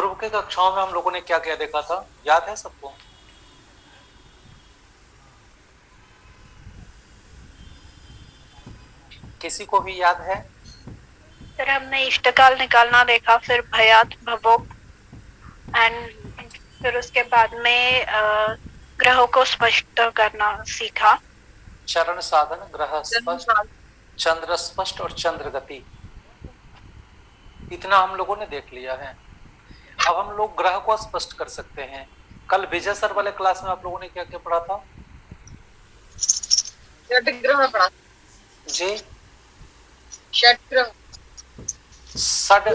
पूर्व के कक्षाओं में हम लोगों ने क्या क्या देखा था, याद है सबको? किसी को भी याद है? फिर हमने इष्टकाल निकालना देखा, फिर भयात भवोग, एंड फिर उसके बाद में ग्रहों को स्पष्ट करना सीखा। चरण साधन, ग्रह स्पष्ट, चंद्र स्पष्ट और चंद्र गति, इतना हम लोगों ने देख लिया है। अब हम लोग ग्रह को स्पष्ट कर सकते हैं। कल विजय सर वाले क्लास में आप लोगों ने क्या क्या पढ़ा था? षट ग्रह पढ़ा जी, षट ग्रह, षड,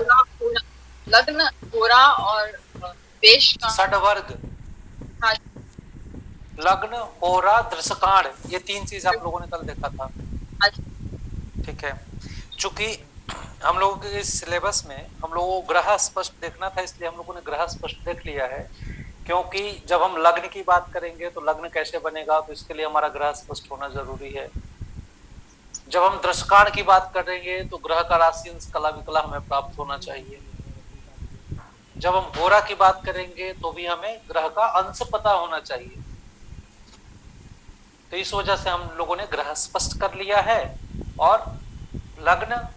लग्न, होरा और देश का षड वर्ग, हाँ, लग्न, होरा, दृश्यकांड, ये तीन चीज आप लोगों ने कल देखा था। ठीक है, चूंकि हम लोगों के इस सिलेबस में हम लोगों को ग्रह स्पष्ट देखना था, इसलिए हम लोगों ने ग्रह स्पष्ट देख लिया है। क्योंकि जब हम लग्न की बात करेंगे तो लग्न कैसे बनेगा, तो इसके लिए हमारा ग्रह स्पष्ट होना जरूरी है। जब हम दृश्यकांड की बात करेंगे तो ग्रह का राशि अंश कला विकला हमें प्राप्त होना चाहिए। जब हम होरा की बात करेंगे तो भी हमें ग्रह का अंश पता होना चाहिए। तो इस वजह से हम लोगों ने ग्रह स्पष्ट कर लिया है और लग्न,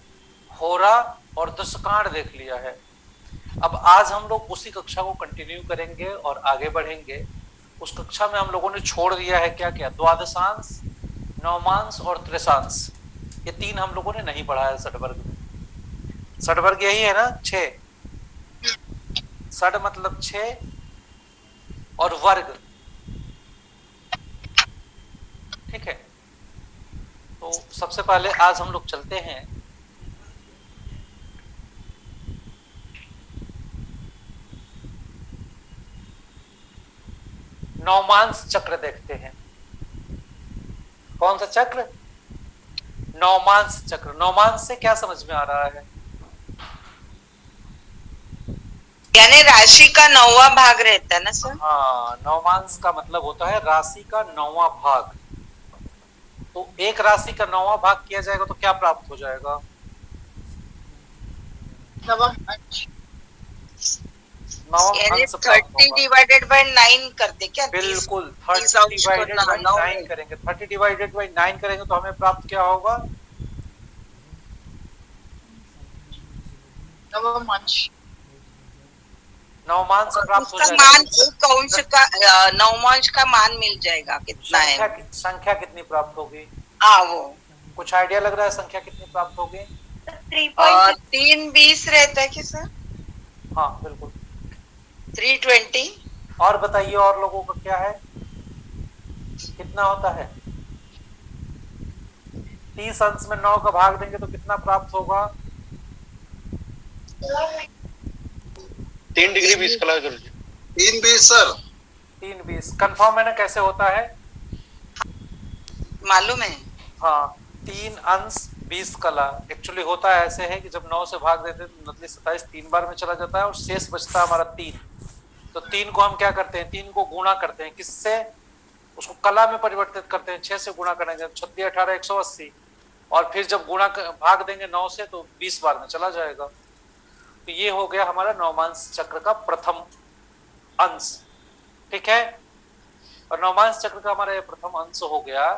होरा और दशकांड देख लिया है। अब आज हम लोग उसी कक्षा को कंटिन्यू करेंगे और आगे बढ़ेंगे। उस कक्षा में हम लोगों ने छोड़ दिया है क्या क्या, द्वादशांश, नवमांश और त्रिशांश, ये तीन हम लोगों ने नहीं पढ़ा है षटवर्ग में। षटवर्ग यही है ना, 6, षट मतलब 6 और वर्ग, ठीक है। तो सबसे पहले आज हम लोग चलते हैं नवमांश चक्र देखते हैं। कौन सा चक्र? नवमांश चक्र। नवमांश से क्या समझ में आ रहा है? यानी राशि का 9वां भाग रहता है ना सर? हाँ, नवमांश का मतलब होता है राशि का 9वां भाग। तो एक राशि का 9वां भाग किया जाएगा तो क्या प्राप्त हो जाएगा? नवम अंश। नवम यानी अंश प्राप्त 30 होगा। डिवाइडेड बाय 9 करते क्या? बिल्कुल, 30 30 अंश को डिवाइडेड बाई 9 9 करेंगे। 30 डिवाइडेड बाई 9 करेंगे तो हमें प्राप्त क्या होगा? नवम अंश। नवमांश प्राप्त हो उसका जाएगा। मान एक अंश का 9वांश का मान मिल जाएगा, कितना है? संख्या कितनी प्राप्त होगी? हाँ, वो कुछ आइडिया लग रहा है संख्या कितनी प्राप्त होगी? 320 रहता है क्या सर? हाँ बिल्कुल। 320। और बताइए, और लोगों का क्या है, कितना होता है? 30 अंश में 9 का भाग देंगे तो कितना प्राप्त होगा? 3 डिग्री 20 कला। 3 20 सर। 3 20 कंफर्म है ना? कैसे होता है मालूम है? हाँ, 3 अंश 20 कला। एक्चुअली होता है ऐसे है कि जब 9 से भाग देते हैं तो 27 3 बार में चला जाता है और शेष बचता है हमारा 3। तो 3 को हम क्या करते हैं, 3 को गुणा करते हैं, किससे? उसको कला में परिवर्तित करते हैं, 6 से गुणा करेंगे, 36 18 180, और फिर जब गुणा भाग देंगे 9 से तो 20 बार में चला जाएगा। तो ये हो गया हमारा नवमांश चक्र का प्रथम अंश, ठीक है। और नवमांश चक्र का हमारा ये प्रथम अंश हो गया।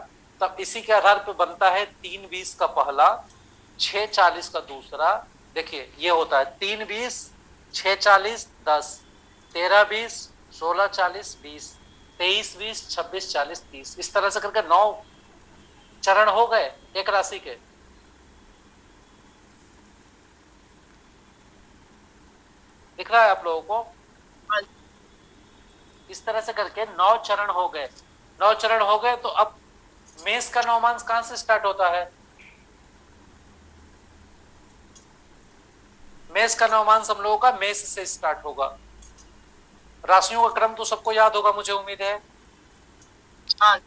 तब इसी के आधार पर बनता है 3 20 का पहला, 6 40 का दूसरा। देखिए ये होता है 3 20, 6 40 10, 13 20, 16 40 20, 23 20, 26 40 30, इस तरह से करके 9 चरण हो गए एक राशि के। दिख रहा है आप लोगों को? इस तरह से करके 9 चरण हो गए। 9 चरण हो गए तो अब मेष का नवमांश कहां से स्टार्ट होता है? मेष का नवमांश हम लोगों का मेष से स्टार्ट होगा। राशियों का क्रम तो सबको याद होगा, मुझे उम्मीद है। हाँ,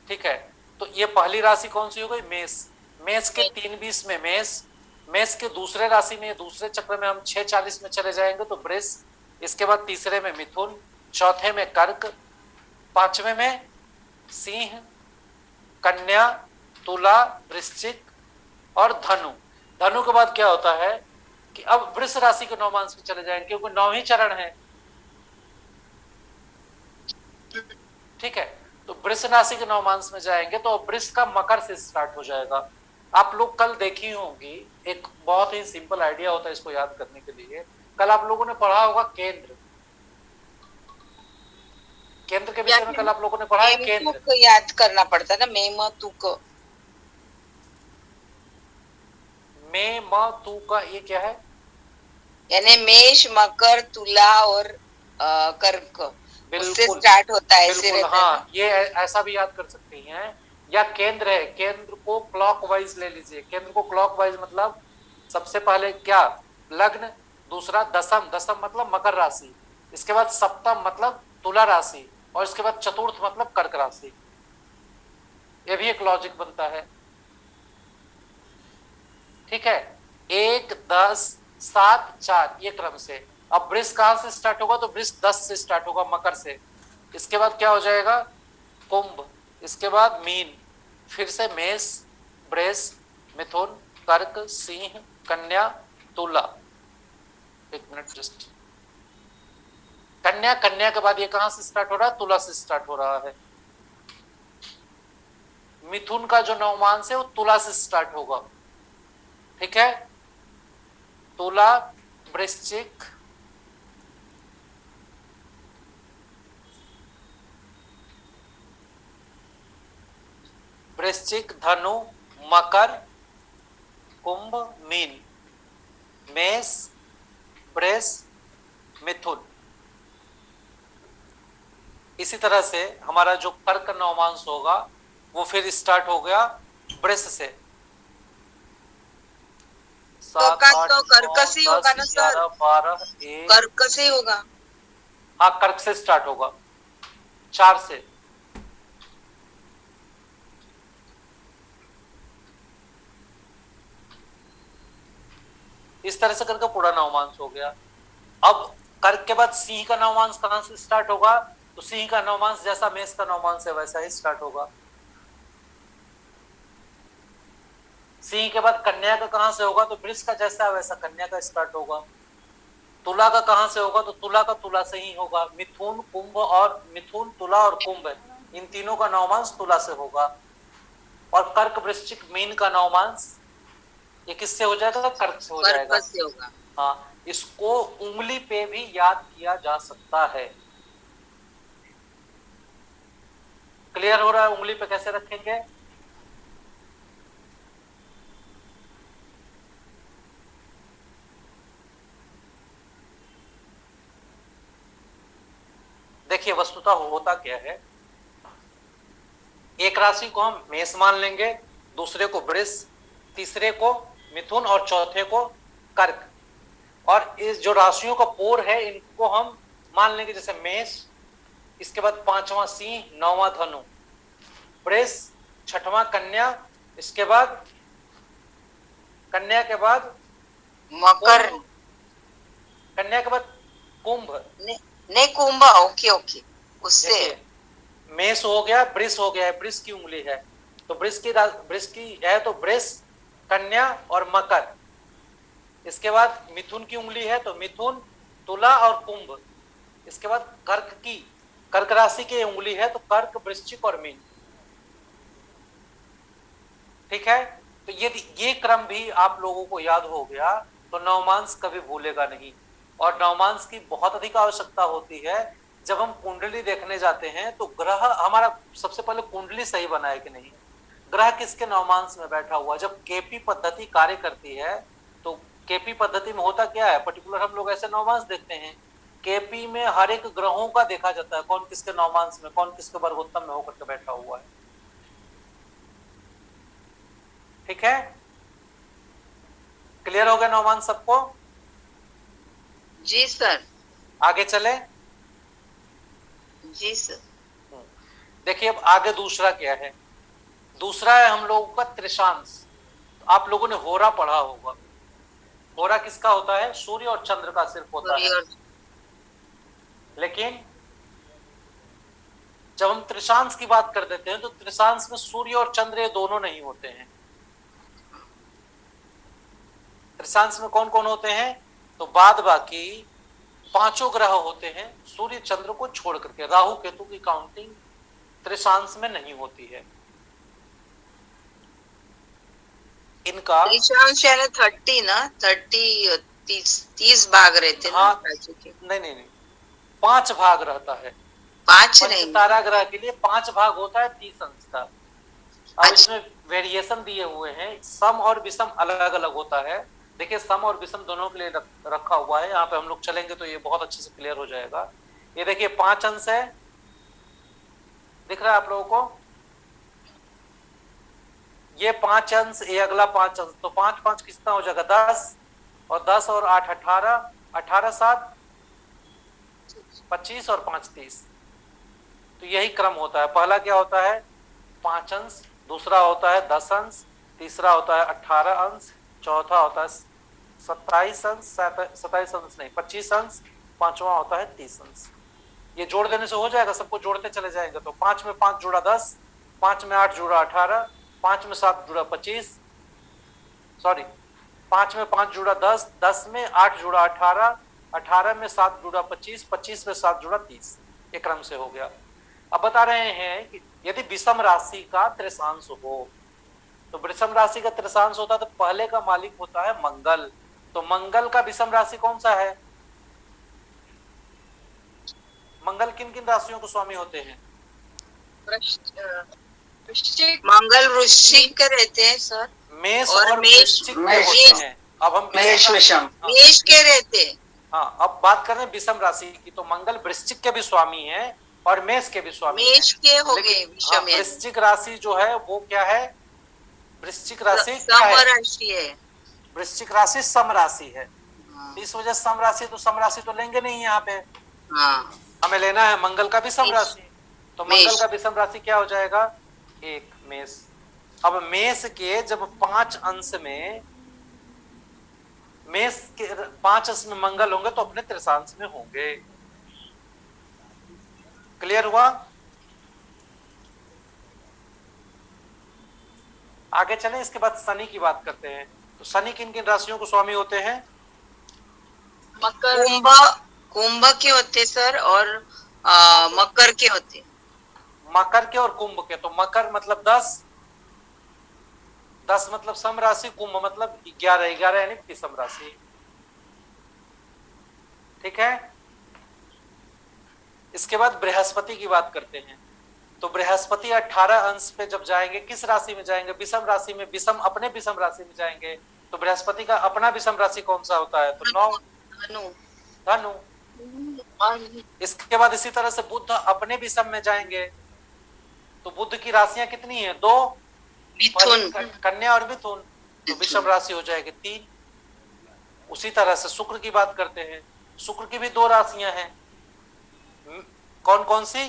ठीक है, तो ये पहली राशि कौन सी हो गई? मेष। मेष के 3 20 में मेष, मेष के दूसरे राशि में, दूसरे चक्र में हम 6 40 में चले जाएंगे तो वृष, इसके बाद तीसरे में मिथुन, चौथे में कर्क, पांचवें में सिंह, कन्या, तुला, वृश्चिक और धनु। धनु के बाद क्या होता है? कि अब वृष राशि के नवमांश में चले जाएंगे, क्योंकि 9 ही चरण है। ठीक है, तो वृष राशि के नवमांश में जाएंगे तो वृष का मकर से स्टार्ट हो जाएगा। आप लोग कल देखी होंगी, एक बहुत ही सिंपल आइडिया होता है इसको याद करने के लिए। कल आप लोगों ने पढ़ा होगा केंद्र, केंद्र के विषय में कल आप लोगों ने पढ़ा है केंद्र। को याद करना पड़ता है ना, मे म तू को। मे म तू का ये क्या है? यानी मेष, मकर, तुला और कर्क, उससे स्टार्ट होता है, ऐसे रहता है। हाँ, ये ऐसा भी याद कर सकती हैं। या केंद्र है, केंद्र को क्लॉकवाइज ले लीजिए। केंद्र को क्लॉकवाइज मतलब सबसे पहले क्या? लग्न, दूसरा दशम, दशम मतलब मकर राशि, इसके बाद सप्तम मतलब तुला राशि, और इसके बाद चतुर्थ मतलब कर्क राशि। ये भी एक लॉजिक बनता है। ठीक है, 1 10 7 4 ये क्रम से। अब वृष कहां से स्टार्ट होगा? तो वृष 10 से स्टार्ट होगा, मकर से। इसके बाद क्या हो जाएगा? कुंभ, इसके बाद मीन, फिर से मेष, वृष, मिथुन, कर्क, सिंह, कन्या, तुला। एक मिनट जस्ट, कन्या, कन्या के बाद ये कहां से स्टार्ट हो रहा है? तुला से स्टार्ट हो रहा है। मिथुन का जो नवमांश है वो तुला से स्टार्ट होगा। ठीक है, तुला, वृश्चिक, वृश्चिक, धनु, मकर, कुंभ, मीन, मेष, वृष, मिथुन। इसी तरह से हमारा जो कर्क नवमांश होगा वो फिर स्टार्ट हो गया वृष से। तो कर्क से होगा ना सर? 12 1 कर्क से होगा। हाँ, कर्क से स्टार्ट होगा, 4 से। इस तरह से करके पूरा नवमांश हो गया। अब कर्क के बाद सिंह का नवमांश कहां से स्टार्ट होगा? तो सिंह का नवमांश जैसा मेष का नवमांश है वैसा ही स्टार्ट होगा। सिंह के बाद कन्या का कहां से होगा? तो वृष का जैसा है वैसा कन्या का स्टार्ट होगा। तुला का कहां से होगा? तो तुला का तुला से ही होगा। मिथुन, कुंभ और मिथुन, तुला और कुंभ, इन तीनों का नवमांश तुला से होगा। और कर्क, वृश्चिक, मीन का नवमांश ये किससे हो जाएगा? कर्क से हो जाएगा। कर्क से होगा। हाँ, इसको उंगली पे भी याद किया जा सकता है। क्लियर हो रहा है उंगली पे कैसे रखेंगे? देखिए, वस्तुतः होता क्या है, एक राशि को हम मेष मान लेंगे, दूसरे को वृष, तीसरे को मिथुन और चौथे को कर्क। और इस जो राशियों का पोर है इनको हम मान लेंगे, जैसे मेष, इसके बाद 5वां सिंह, 9वां धनु, वृष, 6वां कन्या, इसके बाद कन्या के बाद मकर, कन्या के बाद कुंभ, नहीं कुंभ, ओके ओके, उससे मेष हो गया, वृष हो गया, वृष की उंगली है तो वृष की है तो वृष, कन्या और मकर। इसके बाद मिथुन की उंगली है तो मिथुन, तुला और कुंभ। इसके बाद कर्क राशि की उंगली है तो कर्क, वृश्चिक और मीन। ठीक है, तो यदि ये क्रम भी आप लोगों को याद हो गया तो नवमांश कभी भूलेगा नहीं। और नवमांश की बहुत अधिक आवश्यकता होती है जब हम कुंडली देखने जाते हैं तो ग्रह हमारा सबसे पहले कुंडली सही बना है कि नहीं, ग्रह किसके नवमांश में बैठा हुआ। जब केपी पद्धति कार्य करती है तो केपी पद्धति में होता क्या है, पर्टिकुलर हम लोग ऐसे नवमांश देखते हैं, केपी में हर एक ग्रहों का देखा जाता है कौन किसके नवमांश में, कौन किसके वर्गोत्तम में होकर के बैठा हुआ है। ठीक है, क्लियर हो गया नवमांश सबको? जी सर। आगे चले? जी सर। देखिए अब आगे दूसरा क्या है, दूसरा है हम लोगों का त्रिशांश। आप लोगों ने होरा पढ़ा होगा, होरा किसका होता है? सूर्य और चंद्र का सिर्फ होता है। लेकिन जब हम त्रिशांश की बात कर देते हैं तो त्रिशांश में सूर्य और चंद्र ये दोनों नहीं होते हैं। त्रिशांश में कौन कौन होते हैं? तो बाद बाकी पांचों ग्रह होते हैं सूर्य चंद्र को छोड़ करके। राहु केतु की काउंटिंग त्रिशांश में नहीं होती है। इनका त्रिशांश यानी 30 ना, 30 भाग रहते हैं ना हाँ, राशि के। नहीं, 5 भाग रहता है। 5 नहीं, तारा ग्रह के लिए 5 भाग होता है 30 अंश का। अब अच्छा। इसमें वेरिएशन दिए हुए हैं, सम और विषम अलग अलग होता है। देखिए सम और विषम दोनों के लिए रखा हुआ है, यहाँ पे हम लोग चलेंगे तो ये बहुत अच्छे से क्लियर हो जाएगा। ये देखिए 5 अंश है, दिख रहा है आप लोगों को? ये 5 अंश, ये अगला 5 अंश, तो 5 5 कितना हो जाएगा? 10, और 10 और 8 18, 18 7 25 और 5 30। तो यही क्रम होता है। पहला क्या होता है? 5 अंश, दूसरा होता है 10 अंश, तीसरा होता है 18 अंश, चौथा होता है 27 अंश, 27 अंश नहीं 25 अंश, पांचवा होता है 30 अंश। ये जोड़ देने से हो जाएगा, सबको जोड़ते चले जाएंगे तो 5 में 5 जुड़ा 10, 5 में 8 जुड़ा 18, 5 में 7 जुड़ा 25, सॉरी 5 में 5 जुड़ा 10, 10 में 8 जुड़ा 18, 18 में 7 जुड़ा 25, 25 में 7 जुड़ा 30। एक क्रम से हो गया। अब बता रहे हैं कि यदि विषम राशि का त्रिशांश हो, तो विषम राशि का त्रिशांश होता है तो पहले का मालिक होता है मंगल। तो मंगल का विषम राशि कौन सा है? मंगल किन किन राशियों को स्वामी होते हैं? वृश्चिक, मंगल वृश्चिक के रहते हैं सर, मेष और और वृश्चिक के होते हैं। अब हम मेष विषम। मेष के रहते हैं। हाँ, अब बात कर रहे हैं विषम राशि की, तो मंगल वृश्चिक के भी स्वामी है और मेष के भी स्वामी मेष है। के हो गए लेकिन विषम यानी। वृश्चिक राशि जो है वो क्या है? वृश्चिक राशि क्या सम है? राशि है। वृश्चिक राशि सम राशि है। हाँ। इस वजह से सम राशि तो लेंगे नहीं यहाँ पे, हाँ, हमें लेना है मंगल का भी सम मेष। राशि। तो मेष। मंगल का विषम राशि क्या हो जाएगा? 1 मेष। अब मेष के जब 5 अंश में, मेष के 5 अंश में मंगल होंगे तो अपने त्रिशांश में होंगे। क्लियर हुआ? आगे चलें, इसके बाद शनि की बात करते हैं। तो शनि किन किन राशियों को स्वामी होते हैं? मकर, कुंभ के होते सर, और मकर के होते। मकर के और कुंभ के। तो मकर मतलब 10, 10 मतलब सम राशि, कुंभ मतलब 11, 11 यानी विषम राशि। ठीक है। इसके बाद बृहस्पति की बात करते हैं। तो बृहस्पति 18 अंश पे जब जाएंगे, किस राशि में जाएंगे? विषम राशि में। विषम अपने विषम राशि में जाएंगे। तो बृहस्पति का अपना विषम राशि कौन सा होता है? तो 9 धनु। इसके बाद इसी तरह से बुध अपने विषम में जाएंगे। तो बुध की राशियां कितनी है? 2, मिथुन। कन्या और मिथुन। तो विषम राशि हो जाएगी 3। उसी तरह से शुक्र की बात करते हैं। शुक्र की भी 2 राशियां हैं। कौन कौन सी?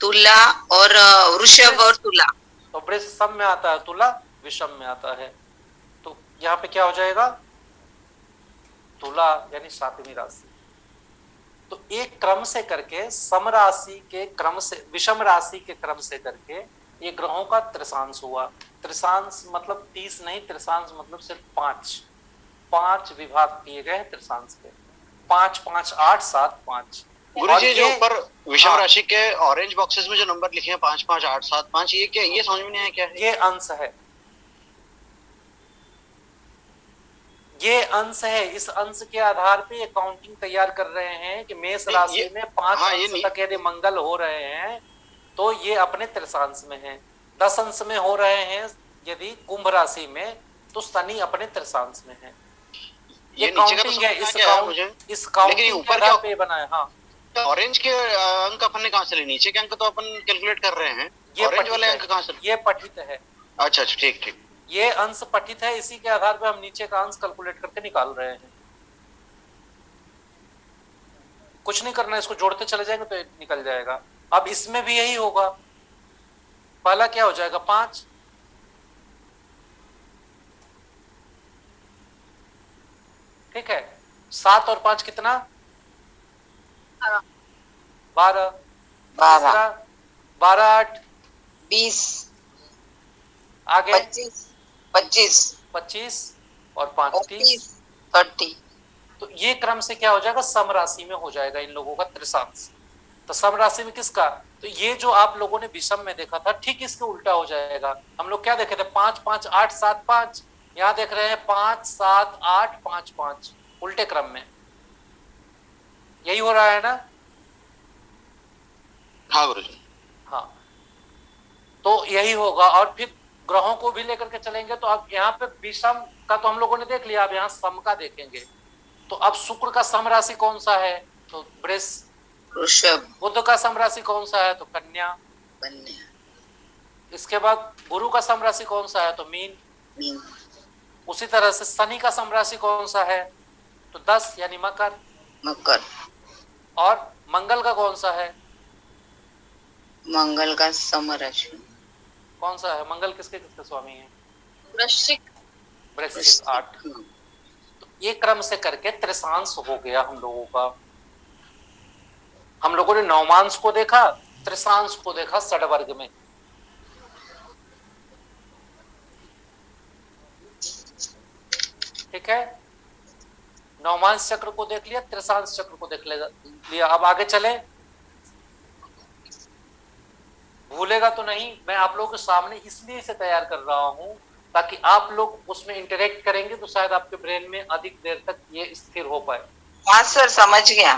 तुला और वृषभ और तुला। तो वृष सम में आता है, तुला विषम में आता है। तो यहाँ पे क्या हो जाएगा? तुला यानी 7वीं राशि। तो एक क्रम से करके सम राशि के क्रम से, विषम राशि के क्रम से करके ये ग्रहों का त्रिशांश हुआ। त्रिशांश मतलब 30 नहीं, त्रिशांश मतलब सिर्फ 5 विभाग किए गए त्रिशांश के। 5 5 8 7 5। गुरुजी जो ऊपर विषम हाँ, राशि के ऑरेंज बॉक्सेस में जो नंबर लिखे हैं 5 5 8 7 5, ये क्या, ये समझ में नहीं आया क्या है? ये अंश है, ये अंश है। इस अंश के आधार पे काउंटिंग तैयार कर रहे हैं कि मेष राशि में 5 अंश तक यदि मंगल हो रहे हैं तो ये अपने त्रिशांश में है। 10 अंश में हो रहे हैं यदि कुंभ राशि में तो शनि अपने त्रिशांश में है। ये काउंटिंग है। इस काउंटिंग के आधार पे बनाया। हाँ, ऑरेंज के अंक अपन ने कहाँ से लिए? नीचे के अंक तो अपन कैलकुलेट कर रहे हैं, ऑरेंज वाले अंक कहाँ से? ये पठित है। अच्छा अच्छा, ठीक ठीक। ये अंश पठित है, इसी के आधार पे हम नीचे का अंश कैलकुलेट करके निकाल रहे हैं। कुछ नहीं करना, इसको जोड़ते चले जाएंगे तो निकल जाएगा। अब इसमें भी यही होगा। पहला क्या हो जाएगा? 5, ठीक है। 7 और 5 कितना? 12। 12 8 20, आगे 25 25 और 5 30। 30। तो ये क्रम से क्या हो जाएगा, सम राशि में हो जाएगा इन लोगों का त्रिशांश। तो सम राशि में किसका, तो ये जो आप लोगों ने विषम में देखा था ठीक इसके उल्टा हो जाएगा। हम लोग क्या देखे थे, 5 5 8 7 5, यहां देख रहे हैं 5 7 8 5 5, उल्टे क्रम में। यही हो रहा है ना। हाँ गुरुजी। हाँ, तो यही होगा। और फिर ग्रहों को भी लेकर के चलेंगे तो अब यहाँ पे विषम का तो हम लोगों ने देख लिया, अब यहाँ सम का देखेंगे। तो अब शुक्र का सम राशि कौन सा है, तो वृष। वृषभ। बुध का सम राशि कौन सा है, तो कन्या। कन्या। इसके बाद गुरु का सम राशि कौन सा है, तो मीन। मीन। उसी तरह से शनि का सम राशि कौन सा है, तो 10 यानी मकर। मकर। और मंगल का कौन सा है, मंगल का सम राशि कौन सा है, मंगल किसके किसके स्वामी है, वृश्चिक। वृश्चिक 8। तो ये क्रम से करके त्रिशांश हो गया हम लोगों का। हम लोगों ने नवमांश को देखा, त्रिशांश को देखा षडवर्ग में। ठीक है, नवमांश चक्र को देख लिया, त्रिशांश चक्र को देख लिया। अब आगे चले, भूलेगा तो नहीं, मैं आप लोगों के सामने इसलिए इसे तैयार कर रहा हूं ताकि आप लोग उसमें इंटरेक्ट करेंगे तो शायद आपके ब्रेन में अधिक देर तक ये स्थिर हो पाए। हाँ सर, समझ गया।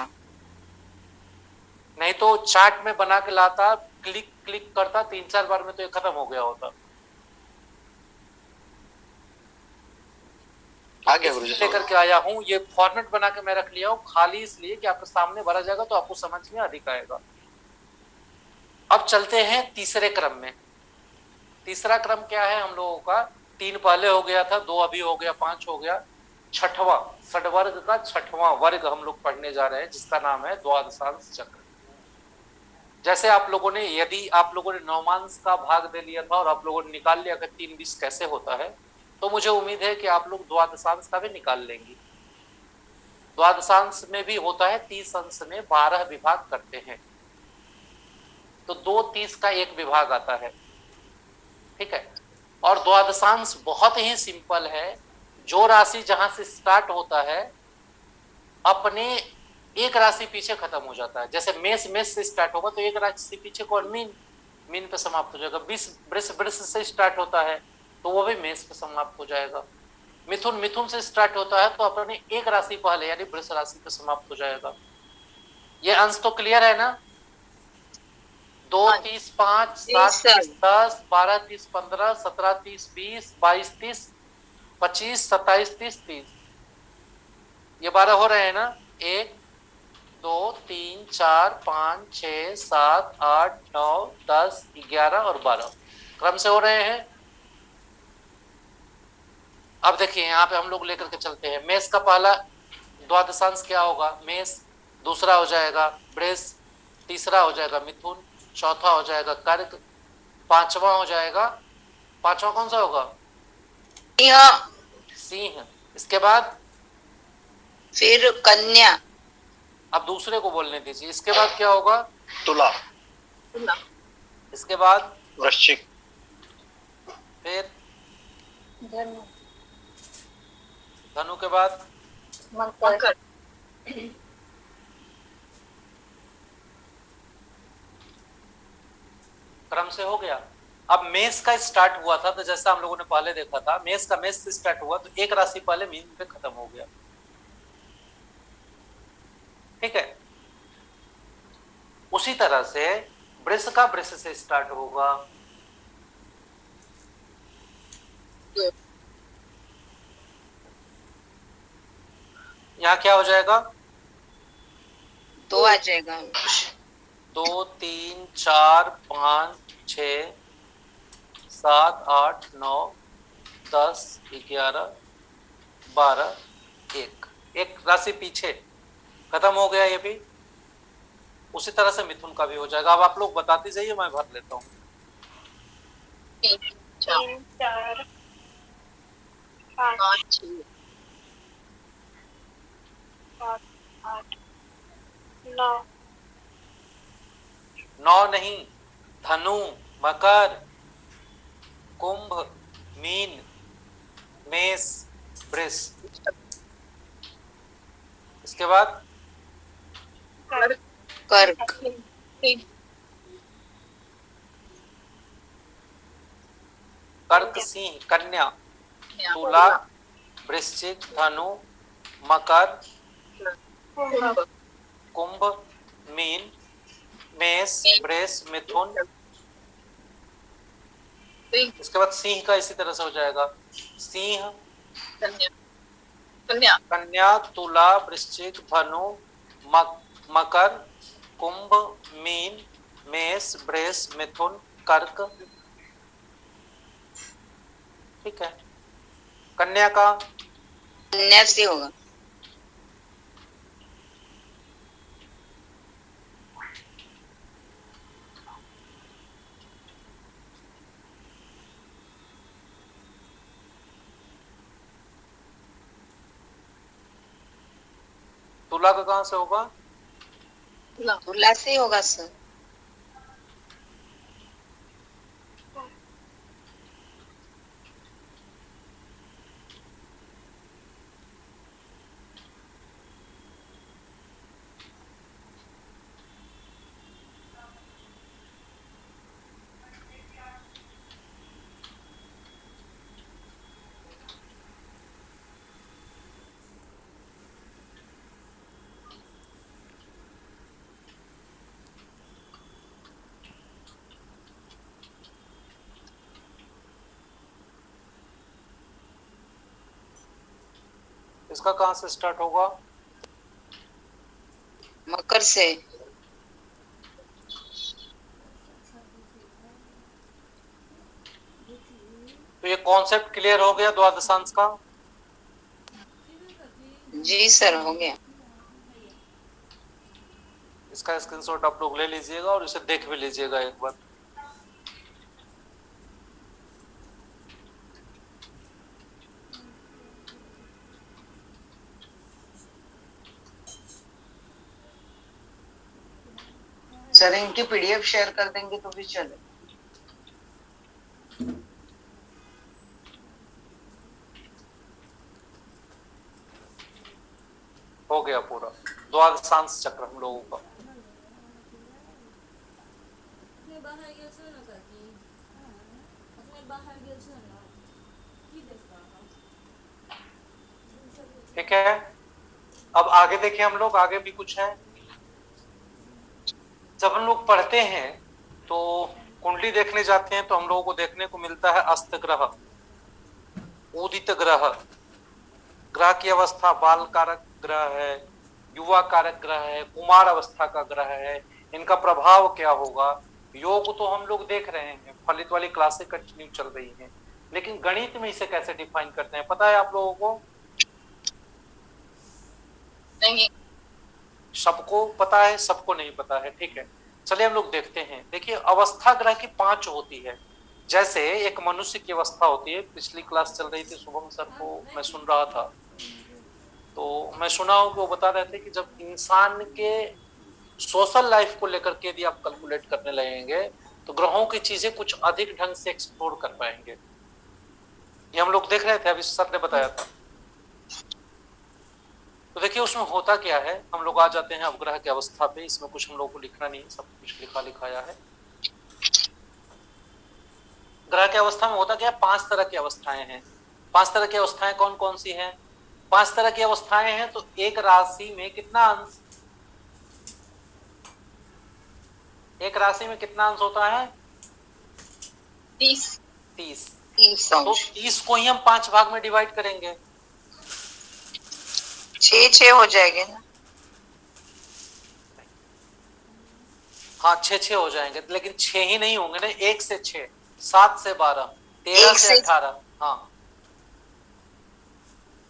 नहीं तो चार्ट में बना के लाता, क्लिक क्लिक करता 3 4 बार में तो ये खत्म हो गया होता। आ गया गुरुजी। लेकर के आया हूं, ये फॉर्मेट बना के मैं रख लिया हूं खाली इसलिए कि आपके सामने भरा जाएगा तो आपको समझ में अधिक आएगा। अब चलते हैं तीसरे क्रम में। तीसरा क्रम क्या है हम लोगों का, 3 पहले हो गया था, 2 अभी हो गया, 5 हो गया, छठवां षडवर्ग का छठवां वर्ग हम लोग पढ़ने जा रहे हैं जिसका नाम है द्वादशांश चक्र। जैसे आप लोगों ने, यदि आप लोगों ने नवमांश का भाग दे लिया था और आप लोगों ने निकाल लिया कि 3 20 कैसे होता है, तो मुझे उम्मीद है कि आप लोग द्वादशांश का भी निकाल लेंगे। द्वादशांश में भी होता है 30 अंश में 12 विभाग करते हैं, तो 2 30 का एक विभाग आता है। ठीक है, और द्वादशांश बहुत ही सिंपल है। जो राशि जहां से स्टार्ट होता है अपने एक राशि पीछे खत्म हो जाता है। जैसे मेष मेष से स्टार्ट होगा तो एक राशि पीछे कौन, मीन, मीन पे समाप्त हो जाएगा। वृष वृष से स्टार्ट होता है तो वो भी मेष पे समाप्त हो जाएगा। मिथुन मिथुन से स्टार्ट होता है तो अपने एक राशि पहले यानी वृष राशि पे समाप्त हो जाएगा। ये अंश तो क्लियर है ना। 2 30 5 7 30 10 12 30 15 17 30 20 22 30 25 27 30 30, ये 12 हो रहे हैं ना। 1 2 3 4 5 6 7 8 9 10 11 और 12 क्रम से हो रहे हैं। अब देखिए यहाँ पे हम लोग लेकर के चलते हैं। मेष का पहला द्वादशांश क्या होगा, मेष। दूसरा हो जाएगा वृष, तीसरा हो जाएगा मिथुन, चौथा हो जाएगा कर्क, पांचवा हो जाएगा, पांचवा कौन सा होगा, सिंह। इसके बाद फिर कन्या। अब दूसरे को बोलने दीजिए। इसके बाद क्या होगा, तुला। इसके बाद वृश्चिक। फिर धनु। धनु के बाद मकर। क्रम से हो गया। अब मेष का स्टार्ट हुआ था तो जैसा हम लोगों ने पहले देखा था, मेष का मेष से स्टार्ट हुआ तो एक राशि पहले मीन पे खत्म हो गया। ठीक है, उसी तरह से वृष का वृष से स्टार्ट होगा। यहाँ क्या हो जाएगा, 2 आ जाएगा। 2 3 4 5 6 7 8 9 10 11 12 एक राशि पीछे खत्म हो गया ये भी। उसी तरह से मिथुन का भी हो जाएगा। अब आप लोग बताते जाइए, मैं भर लेता हूँ। 3 3 4 5 5 7 8 9 9 नहीं, धनु, मकर, कुंभ, मीन, मेष, वृष। इसके बाद कर्क, कर्क, सिंह, कन्या, तुला, वृश्चिक, धनु, मकर, कुंभ, मीन, मेष, वृष, मिथुन। इसके बाद सिंह का इसी तरह से हो जाएगा, सिंह, कन्या, तुला, वृश्चिक, धनु, मकर, कुंभ, मीन, मेष, वृष, मिथुन, कर्क। ठीक है। कन्या का कन्या से होगा। तुला का कहां से होगा? तुला से होगा सर। इसका कहां से स्टार्ट होगा? मकर से। तो ये कॉन्सेप्ट क्लियर हो गया द्वादशांश का? जी सर, हो गया। इसका स्क्रीनशॉट आप लोग ले लीजिएगा और इसे देख भी लीजिएगा एक बार। सर इनकी पीडीएफ शेयर कर देंगे तो भी चले। हो गया पूरा द्वादशांश चक्र हम लोगों का। ठीक है, अब आगे देखिए हम लोग, आगे भी कुछ है। जब हम लोग पढ़ते हैं तो कुंडली देखने जाते हैं तो हम लोगों को देखने को मिलता है अस्त ग्रह, उदित ग्रह, ग्रह की अवस्था बाल कारक ग्रह है, युवा कारक ग्रह है, कुमार अवस्था का ग्रह है, इनका प्रभाव क्या होगा। योग तो हम लोग देख रहे हैं, फलित वाली क्लासें कंटिन्यू चल रही हैं, लेकिन गणित में इसे कैसे डिफाइन करते हैं पता है आप लोगों को? नहीं, सबको पता है, सबको नहीं पता है। ठीक है, चलिए हम लोग देखते हैं। देखिए, अवस्था ग्रह की 5 होती है। जैसे एक मनुष्य की अवस्था होती है, पिछली क्लास चल रही थी, शुभम सर को मैं सुन रहा था, तो मैं सुना हूं कि वो बता रहे थे कि जब इंसान के सोशल लाइफ को लेकर के यदि आप कैलकुलेट करने लगेंगे तो ग्रहों की चीजें कुछ अधिक ढंग से एक्सप्लोर कर पाएंगे। ये हम लोग देख रहे थे, अभी सर ने बताया था। तो देखिए उसमें होता क्या है, हम लोग आ जाते हैं अब ग्रह की अवस्था पे। इसमें कुछ हम लोग को लिखना नहीं है, सब कुछ लिखा लिखाया है। ग्रह की अवस्था में होता क्या है, 5 तरह की अवस्थाएं हैं। 5 तरह की अवस्थाएं कौन कौन सी हैं? 5 तरह की अवस्थाएं हैं तो एक राशि में कितना अंश, एक राशि में कितना अंश होता है? 30 तो 30 को ही हम 5 भाग में डिवाइड करेंगे, 6 हो जाएंगे ना? हाँ 6 हो जाएंगे, लेकिन 6 ही नहीं होंगे ना, 1 से 6, 7 से 12, 13 से 18। हाँ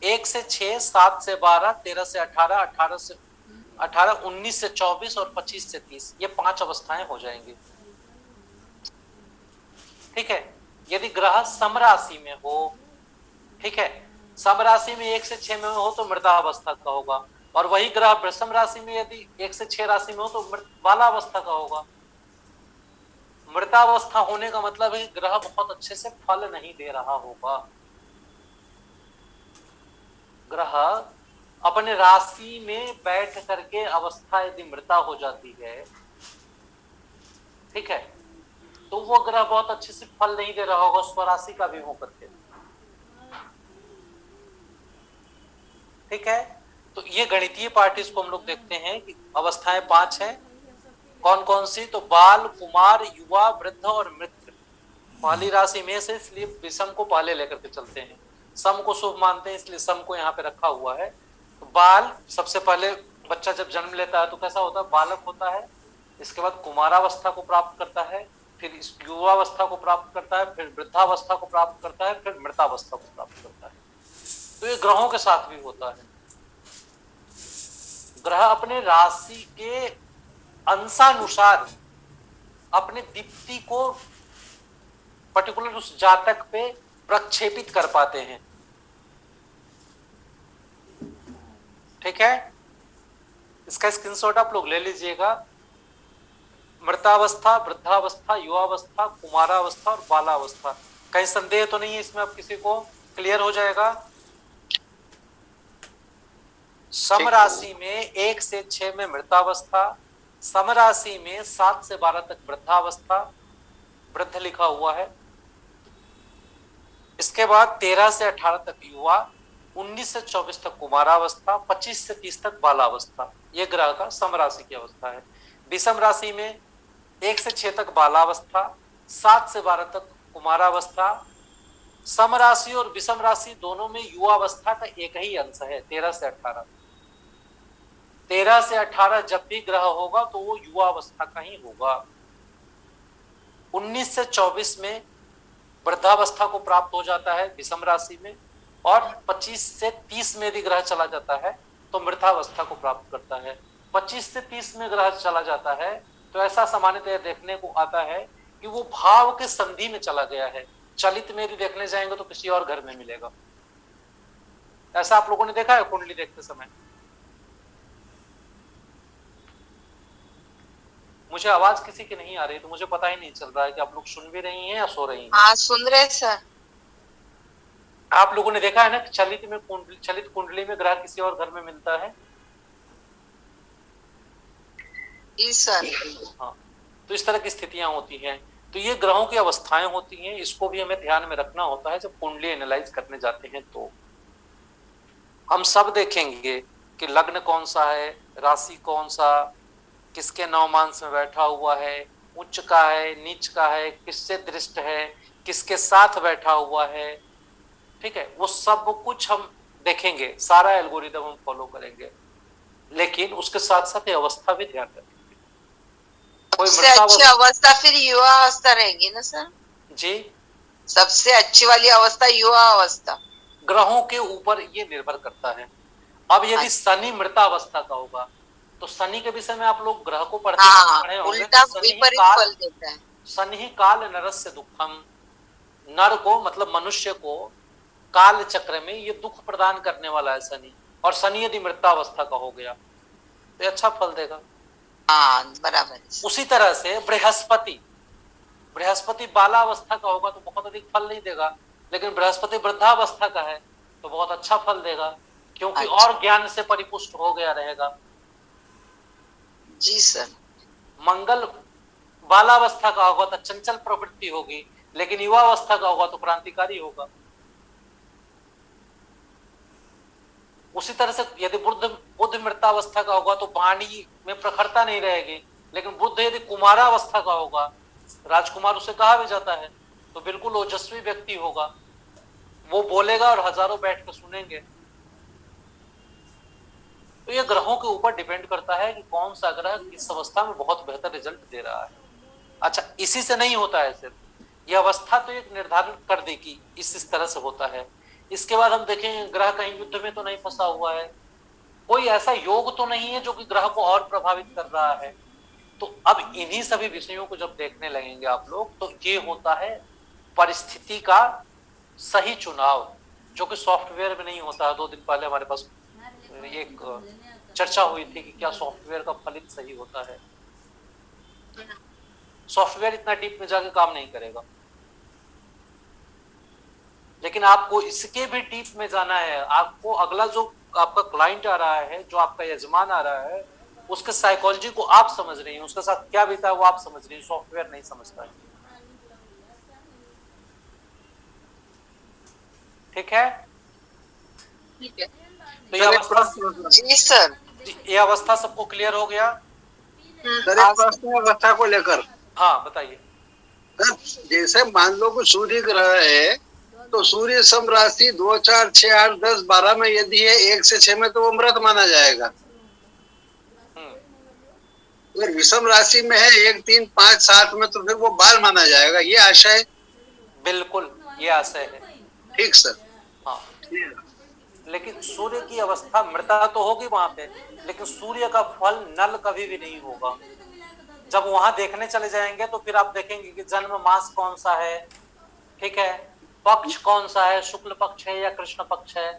1 से 6, 7 से 12, 13 से 18, 18 से 18, 19 से 24 और 25 से 30, ये 5 अवस्थाएं हो जाएंगी। ठीक है, यदि ग्रह समराशि में हो, ठीक है, समराशि में 1 से 6 में हो तो मृतावस्था का होगा, और वही ग्रह वृषम राशि में यदि 1 से 6 राशि में हो तो बालावस्था का होगा। मृतावस्था होने का मतलब है कि ग्रह बहुत अच्छे से फल नहीं दे रहा होगा। ग्रह अपने राशि में बैठ करके अवस्था यदि मृता हो जाती है, ठीक है, तो वो ग्रह बहुत अच्छे से फल नहीं दे रहा होगा स्वराशि का भी होकर के, ठीक है। तो ये गणितीय पार्ट इसको हम लोग देखते हैं कि अवस्थाएं 5 हैं। कौन कौन सी? तो बाल, कुमार, युवा, वृद्ध और मृत्यु। पहली राशि में से, इसलिए विषम को पहले लेकर के चलते हैं। सम को शुभ मानते हैं, इसलिए सम को यहाँ पे रखा हुआ है। तो बाल, सबसे पहले बच्चा जब जन्म लेता है तो कैसा होता है? बालक होता है। इसके बाद कुमारावस्था को प्राप्त करता है, फिर युवावस्था को प्राप्त करता है, फिर वृद्धावस्था को प्राप्त करता है, फिर मृतावस्था को प्राप्त करता है। तो ये ग्रहों के साथ भी होता है। ग्रह अपने राशि के अंशानुसार अपने दीप्ति को पर्टिकुलर उस जातक पे प्रक्षेपित कर पाते हैं, ठीक है। इसका स्क्रीनशॉट आप लोग ले लीजिएगा। मृतावस्था, वृद्धावस्था, युवावस्था, कुमारावस्था और बालावस्था। कहीं संदेह तो नहीं है इसमें? आप किसी को क्लियर हो जाएगा। सम राशि में 1 से 6 में मृतावस्था, सम राशि में 7 से 12 तक वृद्धावस्था, वृद्ध लिखा हुआ है। इसके बाद 13 से 18 तक युवा, 19 से 24 तक कुमारावस्था, 25 से 30 तक बालावस्था। ये ग्रह का सम राशि की अवस्था है। विषम राशि में 1 से 6 तक बालावस्था, 7 से 12 तक कुमारावस्था। सम राशि और विषम राशि दोनों में युवावस्था का एक ही अंश है, 13 से 18। 13 से 18 जब भी ग्रह होगा तो वो युवावस्था का ही होगा। 19 से 24 में वृद्धावस्था को प्राप्त हो जाता है विषम राशि में, और 25 से 30 में यदि ग्रह चला जाता है तो मृतावस्था को प्राप्त करता है। 25 से 30 में ग्रह चला जाता है तो ऐसा सामान्यतः देखने को आता है कि वो भाव के संधि में चला गया है। चलित में यदि देखने जाएंगे तो किसी और घर में मिलेगा। ऐसा आप लोगों ने देखा है कुंडली देखते समय? मुझे आवाज किसी की नहीं आ रही, तो मुझे पता ही नहीं चल रहा है कि आप लोग सुन भी रही हैं या सो रही हैं। हाँ, सुन रहे सर। आप लोगों ने देखा है ना कि चलित कुंडली में ग्रह किसी और घर में मिलता है। जी सर। हाँ, तो इस तरह की स्थितियां होती हैं। तो ये ग्रहों की अवस्थाएं होती हैं, इसको भी हमें ध्यान में रखना होता है जब कुंडली एनालाइज करने जाते हैं। तो हम सब देखेंगे कि लग्न कौन सा है, राशि कौन सा, किसके नवमांश में बैठा हुआ है, उच्च का है, नीच का है, किससे दृष्ट है, किसके साथ बैठा हुआ है, ठीक है। वो सब कुछ हम देखेंगे, सारा एल्गोरिदम हम फॉलो करेंगे, लेकिन उसके साथ साथ ये अवस्था भी ध्यान रखेंगे। सबसे अच्छी अवस्था फिर युवा अवस्था रहेगी ना सर? जी, सबसे अच्छी वाली अवस्था युवा अवस्था। ग्रहों के ऊपर ये निर्भर करता है। अब यदि शनि मृतावस्था का होगा तो शनि के विषय में आप लोग ग्रह को पढ़ते पढ़े होंगे। उल्टा विपरीत फल देता है। शनि काल नरस्य दुखम, नर को मतलब मनुष्य को काल चक्र में ये दुख प्रदान करने वाला है शनि। और शनि यदि मृतावस्था का हो गया तो अच्छा फल देगा। हाँ, बराबर। उसी तरह से बृहस्पति बालावस्था का होगा तो बहुत अधिक फल नहीं देगा, लेकिन बृहस्पति वृद्धावस्था का है तो बहुत अच्छा फल देगा, क्योंकि और ज्ञान से परिपुष्ट हो गया रहेगा। जी सर। मंगल बालावस्था का होगा तो चंचल प्रवृत्ति होगी, लेकिन युवावस्था का होगा तो क्रांतिकारी होगा। उसी तरह से यदि बुध मृतावस्था का होगा तो वाणी में प्रखरता नहीं रहेगी, लेकिन बुध यदि कुमारावस्था का होगा, राजकुमार उसे कहा भी जाता है, तो बिल्कुल ओजस्वी व्यक्ति होगा। वो बोलेगा और हजारों बैठ कर सुनेंगे। तो ये ग्रहों के ऊपर डिपेंड करता है कि कौन सा ग्रह किस अवस्था में बहुत बेहतर रिजल्ट दे रहा है। अच्छा, इसी से नहीं होता है सिर्फ, यह अवस्था तो एक निर्धारण कर दे कि इस तरह से होता है। इसके बाद हम देखें ग्रह कहीं युद्ध में तो नहीं फंसा हुआ है, कोई ऐसा योग तो नहीं है जो कि ग्रह को और प्रभावित कर रहा है। तो अब इन्हीं सभी विषयों को जब देखने लगेंगे आप लोग, तो ये होता है परिस्थिति का सही चुनाव, जो कि सॉफ्टवेयर में नहीं होता है। 2 दिन पहले हमारे पास एक चर्चा हुई थी कि क्या सॉफ्टवेयर का फलित सही होता है। सॉफ्टवेयर इतना डीप में जाके काम नहीं करेगा, लेकिन आपको इसके भी डीप में जाना है। आपको अगला जो आपका क्लाइंट आ रहा है, जो आपका यजमान आ रहा है, उसके साइकोलॉजी को आप समझ रही हैं, उसके साथ क्या बीता है वो आप समझ रही हैं, सॉफ्टवेयर नहीं समझता है। ठीक है, ठीक है। तो ये अवस्था, जी सर। ये अवस्था सबको क्लियर हो गया? सर एक प्रश्न है अवस्था को लेकर। हाँ बताइए। सर जैसे मान लो कि सूर्य ग्रह है, तो सूर्य सम राशि 2, 4, 6, 8, 10, 12 में यदि है 1 से 6 में तो वो मृत माना जाएगा। अगर विषम राशि में है 1, 3, 5, 7 में तो फिर वो बाल माना जाएगा, ये आशय। बिल्कुल ये आशय है। ठीक सर। हाँ, लेकिन सूर्य की अवस्था मृता तो होगी वहां पे, लेकिन सूर्य का फल नल कभी भी नहीं होगा। जब वहां देखने चले जाएंगे तो फिर आप देखेंगे कि जन्म मास कौन सा है, ठीक है, पक्ष कौन सा है, शुक्ल पक्ष है या कृष्ण पक्ष है,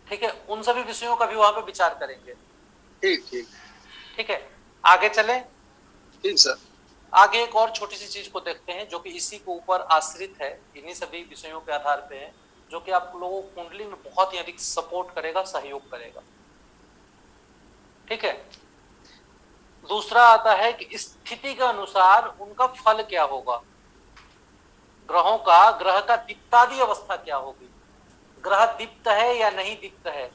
ठीक है, उन सभी विषयों का भी वहां पे विचार करेंगे। ठीक ठीक ठीक है, आगे चले। ठीक सर। आगे एक और छोटी सी चीज को देखते हैं जो कि इसी के ऊपर आश्रित है, इन्हीं सभी विषयों के आधार पे है, जो कि आप लोगों को कुंडली में बहुत ही अधिक सपोर्ट करेगा, सहयोग करेगा। ठीक है, दूसरा आता है कि स्थिति के अनुसार उनका फल क्या होगा, ग्रहों का, ग्रह का दीप्तादि अवस्था क्या होगी, ग्रह दीप्त है या नहीं दीप्त है,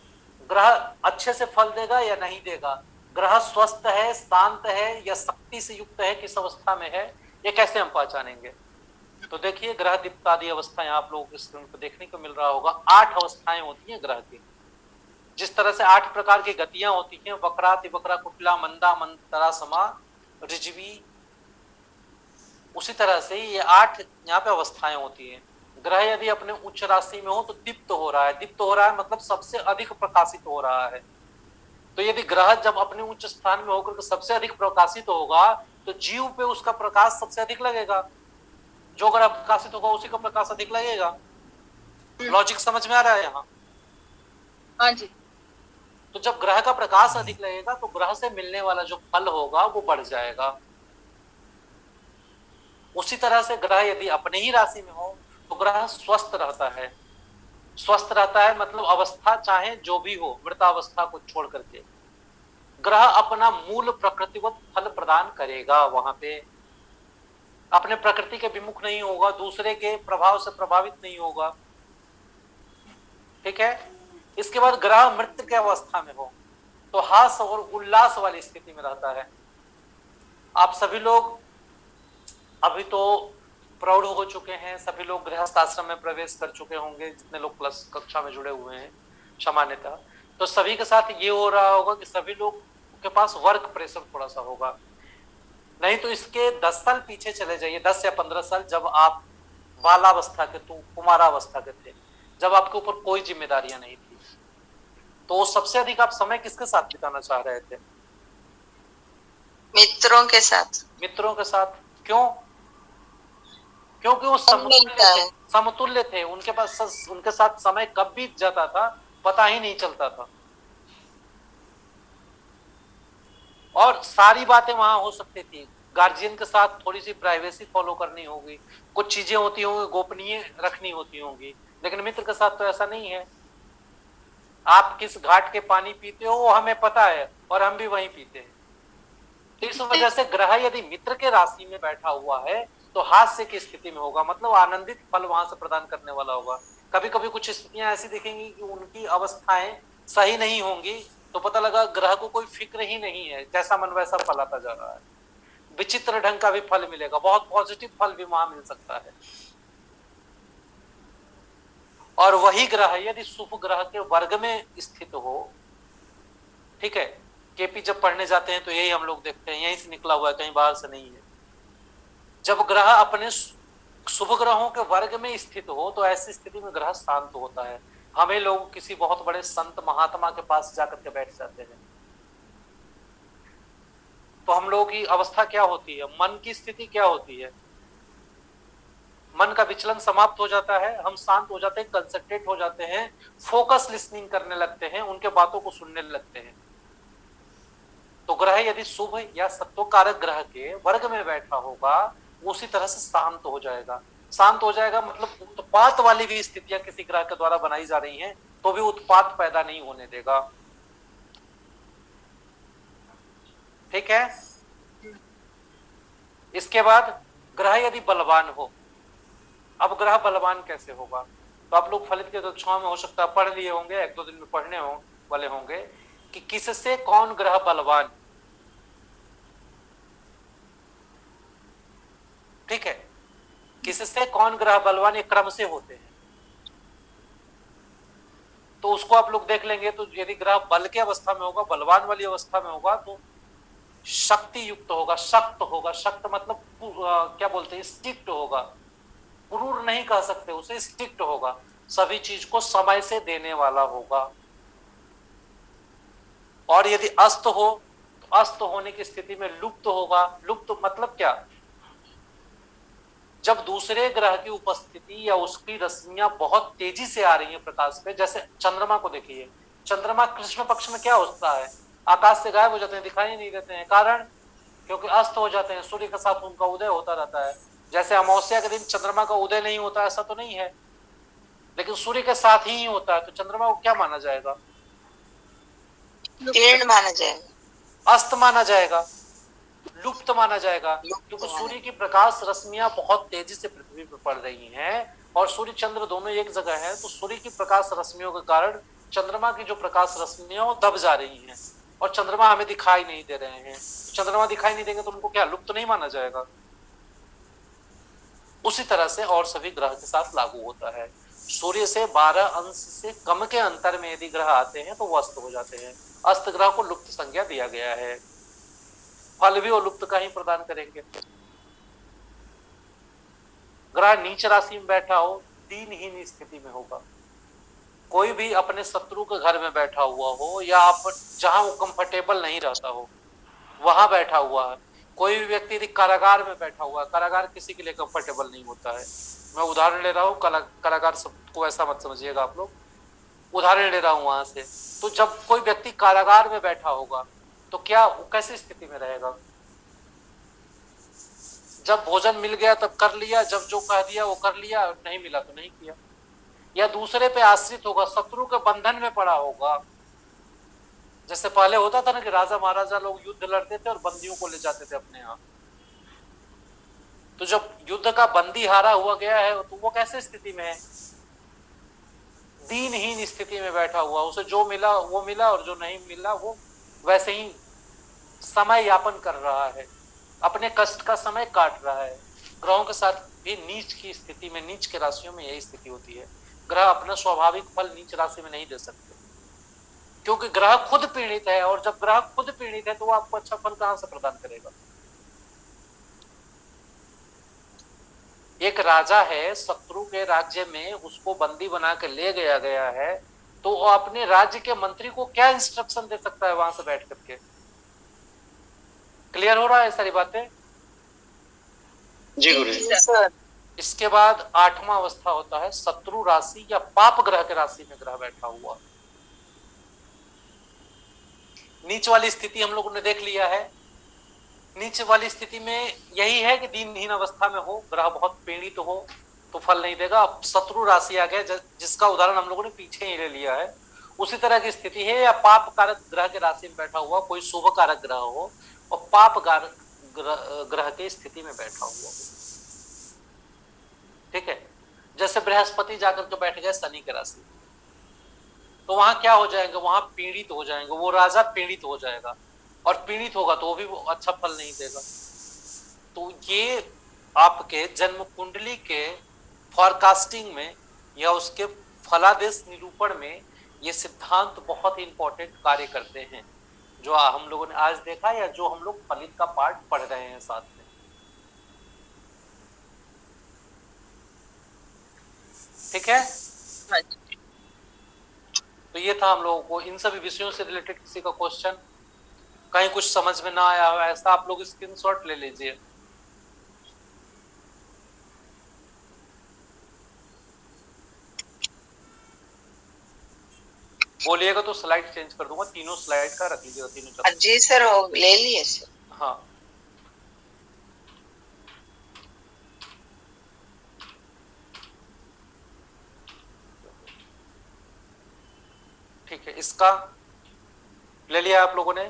ग्रह अच्छे से फल देगा या नहीं देगा, ग्रह स्वस्थ है, शांत है या शक्ति से युक्त है, किस अवस्था में है, ये कैसे हम पहचानेंगे। तो देखिए ग्रह दीप्तादि अवस्थाएं आप लोगों को स्क्रीन पर देखने को मिल रहा होगा। 8 अवस्थाएं होती हैं ग्रह की। जिस तरह से 8 प्रकार की गतियां होती हैं, वक्रा, तिवक्रा, कुटिला, मंदा, मंतरा, समा, ऋजवी, उसी तरह से ये 8 यहाँ पे अवस्थाएं होती हैं। ग्रह यदि अपने उच्च राशि में हो तो दीप्त हो रहा है, दीप्त हो रहा है मतलब सबसे अधिक प्रकाशित हो रहा है। तो यदि ग्रह जब अपने उच्च स्थान में होकर के सबसे अधिक प्रकाशित होगा तो जीव पे उसका प्रकाश सबसे अधिक लगेगा, जो ग्रह प्रकाशित होगा उसी का प्रकाश अधिक लगेगा। लॉजिक समझ में आ रहा है यहाँ? हाँ जी। तो जब ग्रह का प्रकाश अधिक लगेगा तो ग्रह से मिलने वाला जो फल होगा वो बढ़ जाएगा। उसी तरह से ग्रह यदि अपने ही राशि में हो तो ग्रह स्वस्थ रहता है। स्वस्थ रहता है मतलब अवस्था चाहे जो भी हो, मृतावस्था को छोड़ करके ग्रह अपना मूल प्रकृतिवत फल प्रदान करेगा, वहां पे अपने प्रकृति के विमुख नहीं होगा, दूसरे के प्रभाव से प्रभावित नहीं होगा। ठीक है, इसके बाद ग्रह मृत्यु की अवस्था में हो तो हास और उल्लास वाली स्थिति में रहता है। आप सभी लोग अभी तो प्रौढ़ हो चुके हैं, सभी लोग गृहस्थ आश्रम में प्रवेश कर चुके होंगे, जितने लोग प्लस कक्षा में जुड़े हुए हैं सामान्यतः, तो सभी के साथ ये हो रहा होगा कि सभी लोग के पास वर्क प्रेशर थोड़ा सा होगा। नहीं तो इसके 10 साल पीछे चले जाइए, 10 या 15 साल, जब आप बालावस्था के, तो कुमारावस्था के थे, जब आपके ऊपर कोई जिम्मेदारियां नहीं थी, तो सबसे अधिक आप समय किसके साथ बिताना चाह रहे थे? मित्रों के साथ। मित्रों के साथ। क्यों? क्योंकि वो समतुल्य थे, उनके पास उनके साथ समय कब बीत जाता था पता ही नहीं चलता था, और सारी बातें वहां हो सकती थी। गार्जियन के साथ थोड़ी सी प्राइवेसी फॉलो करनी होगी, कुछ चीजें होती होंगी गोपनीय रखनी होती होंगी, लेकिन मित्र के साथ तो ऐसा नहीं है। आप किस घाट के पानी पीते हो वो हमें पता है और हम भी वहीं पीते हैं। तो इस वजह से ग्रह यदि मित्र के राशि में बैठा हुआ है तो हास्य की स्थिति में होगा, मतलब आनंदित फल वहां से प्रदान करने वाला होगा। कभी कभी कुछ स्थितियां ऐसी दिखेंगी कि उनकी अवस्थाएं सही नहीं होंगी, तो पता लगा ग्रह को कोई फिक्र ही नहीं है, जैसा मन वैसा फल आता जा रहा है, विचित्र ढंग का भी फल मिलेगा, बहुत पॉजिटिव फल भी वहां मिल सकता है। और वही ग्रह यदि शुभ ग्रह के वर्ग में स्थित हो, ठीक है, केपी जब पढ़ने जाते हैं तो यही हम लोग देखते हैं, यहीं से निकला हुआ है, कहीं बाहर से नहीं है। जब ग्रह अपने शुभ ग्रहों के वर्ग में स्थित हो तो ऐसी स्थिति में ग्रह शांत होता है। हमें लोग किसी बहुत बड़े संत महात्मा के पास जाकर के बैठ जाते हैं तो हम लोगों की अवस्था क्या होती है, मन की स्थिति क्या होती है, मन का विचलन समाप्त हो जाता है, हम शांत हो जाते हैं, कंसंट्रेट हो जाते हैं, फोकस लिसनिंग करने लगते हैं, उनके बातों को सुनने लगते हैं। तो ग्रह यदि शुभ या सत्वकारक ग्रह के वर्ग में बैठा होगा उसी तरह से शांत हो जाएगा। शांत हो जाएगा मतलब उत्पात वाली भी स्थितियां किसी ग्रह के द्वारा बनाई जा रही हैं तो भी उत्पात पैदा नहीं होने देगा। ठीक है। इसके बाद ग्रह यदि बलवान हो, अब ग्रह बलवान कैसे होगा, तो आप लोग फलित के कक्षाओं में हो सकता है पढ़ लिए होंगे, एक दो दिन में पढ़ने वाले होंगे कि किससे कौन ग्रह बलवान। ठीक है, किससे कौन ग्रह बलवान ये क्रम से होते हैं, तो उसको आप लोग देख लेंगे। तो यदि ग्रह बल की अवस्था में होगा, बलवान वाली अवस्था में होगा, तो शक्ति युक्त होगा, शक्त होगा। शक्त मतलब क्या बोलते हैं, स्ट्रिक्ट होगा, क्रूर नहीं कह सकते उसे, स्ट्रिक्ट होगा, सभी चीज को समय से देने वाला होगा। और यदि अस्त हो तो अस्त होने की स्थिति में लुप्त होगा। लुप्त मतलब क्या, जब दूसरे ग्रह की उपस्थिति या उसकी रश्मियां बहुत तेजी से आ रही हैं प्रकाश पे, जैसे चंद्रमा को देखिए, चंद्रमा कृष्ण पक्ष में क्या होता है, आकाश से गायब हो जाते हैं, दिखाई नहीं देते हैं। कारण क्योंकि अस्त हो जाते हैं, सूर्य के साथ उनका उदय होता रहता है। जैसे अमावस्या के दिन चंद्रमा का उदय नहीं होता ऐसा तो नहीं है, लेकिन सूर्य के साथ ही होता है, तो चंद्रमा को क्या माना जाएगा, किरण माना जाएगा, अस्त माना जाएगा, लुप्त माना जाएगा, क्योंकि सूर्य की प्रकाश रश्मियां बहुत तेजी से पृथ्वी पर पड़ रही हैं और सूर्य चंद्र दोनों एक जगह है, तो सूर्य की प्रकाश रश्मियों के कारण चंद्रमा की जो प्रकाश रश्मियां वो दब जा रही हैं और चंद्रमा हमें दिखाई नहीं दे रहे हैं। चंद्रमा दिखाई नहीं देंगे तो उनको क्या लुप्त नहीं माना जाएगा। उसी तरह से और सभी ग्रह के साथ लागू होता है। सूर्य से 12 अंश से कम के अंतर में यदि ग्रह आते हैं तो वो अस्त हो जाते हैं। अस्त ग्रह को लुप्त संज्ञा दिया गया है। फल भी वो लुप्त का ही प्रदान करेंगे। ग्रह नीच राशि में बैठा हो, दीनहीन स्थिति में होगा। कोई भी अपने शत्रु के घर में बैठा हुआ हो या आप जहां वो कंफर्टेबल नहीं रहता हो वहां बैठा हुआ है। कोई भी व्यक्ति यदि कारागार में बैठा हुआ है, कारागार किसी के लिए कंफर्टेबल नहीं होता है। मैं उदाहरण ले रहा हूँ, कारागार सबको ऐसा मत समझिएगा आप लोग, उदाहरण ले रहा हूँ वहां से। तो जब कोई व्यक्ति कारागार में बैठा होगा तो क्या वो कैसी स्थिति में रहेगा, जब भोजन मिल गया तब कर लिया, जब जो कह दिया वो कर लिया, नहीं मिला तो नहीं किया। या दूसरे पे आश्रित होगा, शत्रु के बंधन में पड़ा होगा। जैसे पहले होता था ना कि राजा महाराजा लोग युद्ध लड़ते थे और बंदियों को ले जाते थे अपने यहाँ। तो जब युद्ध का बंदी हारा हुआ गया है तो वो कैसे स्थिति में है, दीनहीन स्थिति में बैठा हुआ। उसे जो मिला वो मिला और जो नहीं मिला वो वैसे ही समय यापन कर रहा है, अपने कष्ट का समय काट रहा है। ग्रहों के साथ भी नीच की स्थिति में, नीच के राशियों में यही स्थिति होती है। ग्रह अपना स्वाभाविक फल नीच राशि में नहीं दे सकते, क्योंकि ग्रह खुद पीड़ित है, और जब ग्रह खुद पीड़ित है तो वो आपको अच्छा फल कहां से प्रदान करेगा। एक राजा है, शत्रु के राज्य में उसको बंदी बना के ले गया है, तो वो अपने राज्य के मंत्री को क्या इंस्ट्रक्शन दे सकता है वहां से बैठ करके। क्लियर हो रहा है सारी बातें? जी गुरु जी। सर। इसके बाद 8वां अवस्था होता है शत्रु राशि या पाप ग्रह के राशि में ग्रह बैठा हुआ। नीच वाली स्थिति हम लोगों ने देख लिया है। नीच वाली स्थिति में यही है कि दीनहीन अवस्था में हो, ग्रह बहुत पीड़ित हो तो फल नहीं देगा। अब शत्रु राशि आ गया जिसका उदाहरण हम लोगों ने पीछे ही ले लिया है, उसी तरह की स्थिति है। या पाप कारक ग्रह के राशि में बैठा हुआ, कोई शुभ कारक ग्रह हो और पाप कारक ग्रह की स्थिति में बैठा हुआ हो। ठीक है, जैसे बृहस्पति जाकर के बैठ गए शनि की राशि, तो वहां क्या हो जाएंगे, वहां पीड़ित हो जाएंगे, वो राजा पीड़ित हो जाएगा, और पीड़ित होगा तो वो भी अच्छा फल नहीं देगा। तो ये आपके जन्म कुंडली के फॉरकास्टिंग में या उसके फलादेश निरूपण में ये सिद्धांत बहुत ही इंपॉर्टेंट कार्य करते हैं, जो हम लोगों ने आज देखा या जो हम लोग फलित का पार्ट पढ़ रहे हैं साथ में। ठीक है, हाँ जी। तो ये था हम लोगों को इन सभी विषयों से रिलेटेड किसी का क्वेश्चन, कहीं कुछ समझ में ना आया हो ऐसा, आप लोग स्क्रीनशॉट ले लीजिए। बोलिएगा तो स्लाइड चेंज कर दूंगा, तीनों स्लाइड का रख लीजिएगा, तीनों चलो। जी सर, हो ले लिए सर। हाँ, ठीक है, इसका ले लिया आप लोगों ने?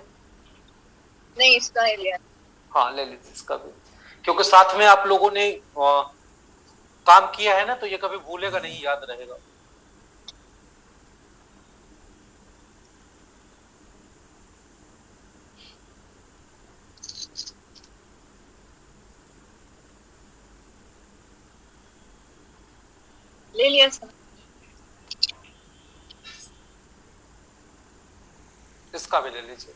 नहीं, इसका नहीं लिया। हाँ ले लीजिए इसका भी, क्योंकि साथ में आप लोगों ने काम किया है ना, तो ये कभी भूलेगा नहीं, याद रहेगा। ले लिया सर। इसका भी ले लीजिए।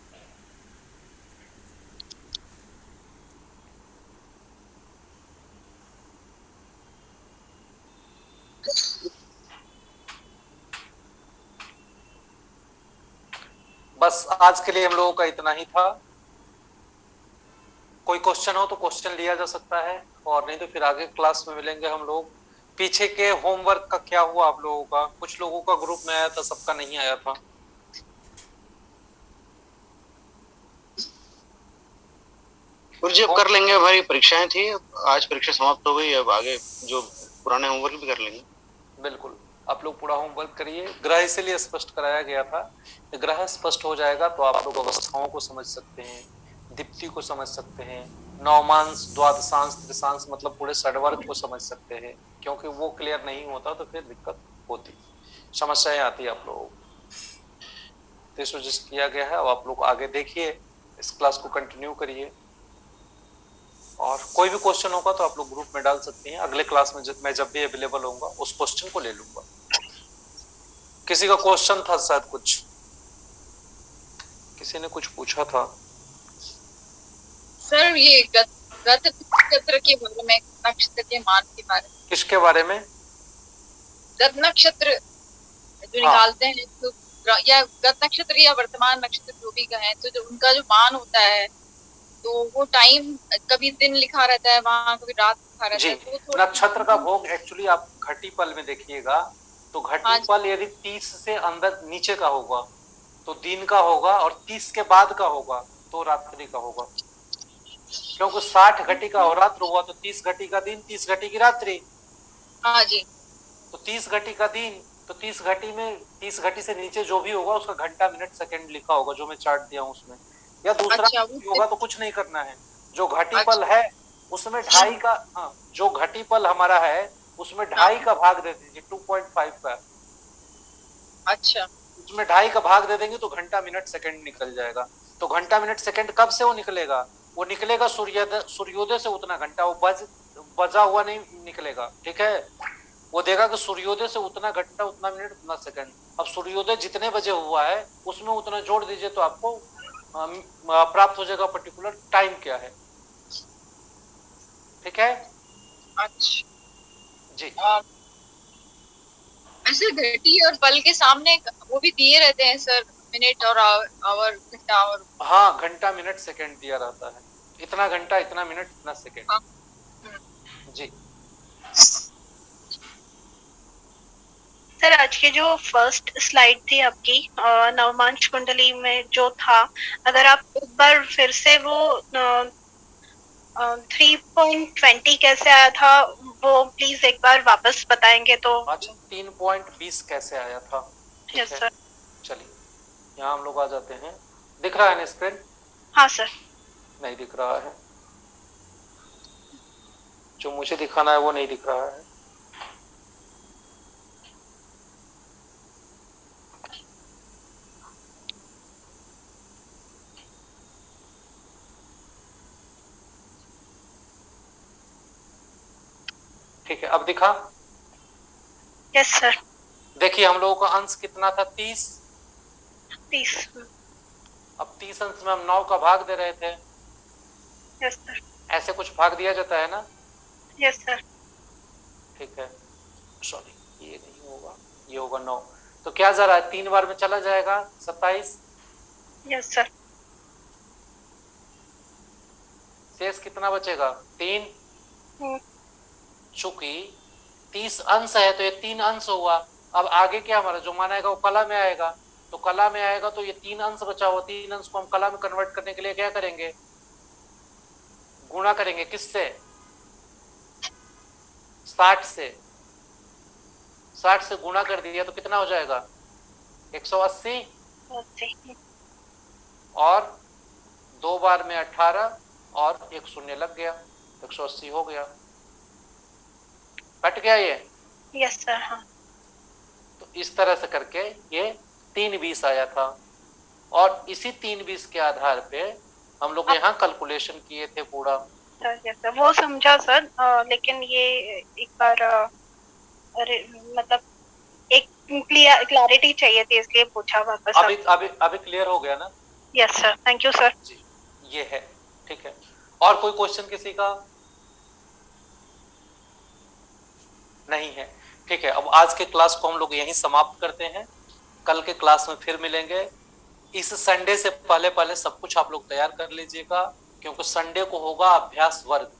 बस आज के लिए हम लोगों का इतना ही था। कोई क्वेश्चन हो तो क्वेश्चन लिया जा सकता है, और नहीं तो फिर आगे क्लास में मिलेंगे हम लोग। पीछे के होमवर्क का क्या हुआ आप लोगों का? कुछ लोगों का ग्रुप में आया था, सबका नहीं आया था। गुरुजी अब कर लेंगे, हमारी परीक्षाएं थी, आज परीक्षा समाप्त हो गई, अब आगे जो पुराने होमवर्क भी कर लेंगे। बिल्कुल, आप लोग पूरा होमवर्क करिए। ग्रह इसलिए स्पष्ट कराया गया था, ग्रह स्पष्ट हो जाएगा तो आप लोग अवस्थाओं को समझ सकते हैं, दीप्ति को समझ सकते हैं, नवमांश, द्वादशांश, त्रिशांश मतलब पूरे षडवर्ग को समझ सकते हैं। क्योंकि वो क्लियर नहीं होता तो फिर दिक्कत होती, समस्याएं आती आप लोगों को। तो इस वजह से किया गया है। अब आप लोग आगे देखिए, इस क्लास को कंटिन्यू करिए, और कोई भी क्वेश्चन होगा तो आप लोग ग्रुप में डाल सकते हैं। अगले क्लास में मैं जब भी अवेलेबल होऊंगा उस क्वेश्चन को ले लूंगा। किसी का क्वेश्चन था शायद, कुछ किसी ने कुछ पूछा था सर, ये गत नक्षत्र के बारे में, नक्षत्र के मान के बारे में। किसके बारे में? गत नक्षत्र जो निकालते हैं तो, या गत नक्षत्र या वर्तमान नक्षत्र जो भी कहें, तो जो उनका जो मान होता है, तो वो टाइम कभी दिन लिखा रहता है वहाँ, कभी रात लिखा रहता है। तो नक्षत्र का भोग एक्चुअली आप घटी पल में देखिएगा, तो घटी पल यदि 30 से अंदर नीचे का होगा तो दिन का होगा, और 30 के बाद का होगा तो रात्रि का होगा। क्योंकि 60 घटी का रात्र हुआ तो 30 घटी का दिन, 30 घटी की रात्रि। हाँ जी। तो 30 घटी का दिन, तो 30 घटी में 30 घटी से नीचे जो भी होगा उसका घंटा मिनट सेकंड लिखा होगा, जो मैं चार्ट दिया हूं उसमें। या दूसरा होगा तो कुछ नहीं करना है। जो घटी पल है उसमें 2.5 का, हाँ जो घटी पल हमारा है उसमें 2.5 का भाग दे दीजिए, 2.5 का। अच्छा, उसमें 2.5 का भाग दे देंगे तो घंटा मिनट सेकंड निकल जाएगा। तो घंटा मिनट सेकंड कब से वो निकलेगा? वो निकलेगा सूर्योदय से उतना घंटा, वो बजा हुआ नहीं निकलेगा, ठीक है। वो देगा कि सूर्योदय से उतना घंटा, उतना मिनट, उतना सेकंड। अब सूर्योदय जितने बजे हुआ है उसमें उतना जोड़ दीजिए तो आपको प्राप्त हो जाएगा पर्टिकुलर टाइम क्या है, ठीक है। अच्छा जी। ऐसे घटी और पल के सामने वो भी दिए रहते हैं सर, मिनट और आवर, घंटा और। हाँ, घंटा मिनट सेकंड दिया रहता है, इतना घंटा, इतना मिनट, इतना सेकंड। हाँ। जी सर, आज की जो फर्स्ट स्लाइड थी आपकी नवमांश कुंडली में जो था, अगर आप एक बार फिर से वो 3.20 कैसे आया था वो प्लीज एक बार वापस बताएंगे तो। अच्छा, 3.20 कैसे आया था? Yes sir. चलिए यहाँ हम लोग आ जाते हैं। दिख रहा है ना स्क्रीन? हाँ सर। नहीं दिख रहा है, जो मुझे दिखाना है वो नहीं दिख रहा है। ठीक है, अब दिखा? Yes sir. देखिए हम लोगों का अंश कितना था? 30। 30। अब 30 अंश में हम 9 का भाग दे रहे थे। Yes sir. ऐसे कुछ भाग दिया जाता है ना? Yes sir. ठीक है, सॉरी ये नहीं होगा, ये होगा 9। तो क्या जा रहा है? 3 बार में चला जाएगा 27। Yes sir. शेष कितना बचेगा? 3। चूंकि 30 अंश है तो ये 3 अंश हुआ। अब आगे क्या हमारा जो माना आएगा वो कला में आएगा, तो कला में आएगा तो ये 3 अंश बचा हुआ, 3 अंश को हम कला में कन्वर्ट करने के लिए क्या करेंगे? गुणा करेंगे। किससे? 60 से। 60 से गुणा कर दिया तो कितना हो जाएगा? 180 80 और 2 बार में 18 और एक शून्य लग गया, 180 हो गया। कट गया ये। Yes sir. हाँ तो इस तरह से करके ये 320 आया था और इसी 320 के आधार पे हम लोग यहाँ कैलकुलेशन किए थे पूरा। सर यस सर, वो समझा सर। लेकिन ये एक बार मतलब एक क्लैरिटी चाहिए थी, इसलिए पूछा वापस। अभी क्लियर हो गया ना? Yes sir, thank you sir. जी ये है, ठीक है। और कोई क्वेश्चन किसी का नहीं है? ठीक है, अब आज के क्लास को हम लोग यहीं समाप्त करते हैं। कल के क्लास में फिर मिलेंगे। इस संडे से पहले पहले सब कुछ आप लोग तैयार कर लीजिएगा, क्योंकि संडे को होगा अभ्यास वर्ग।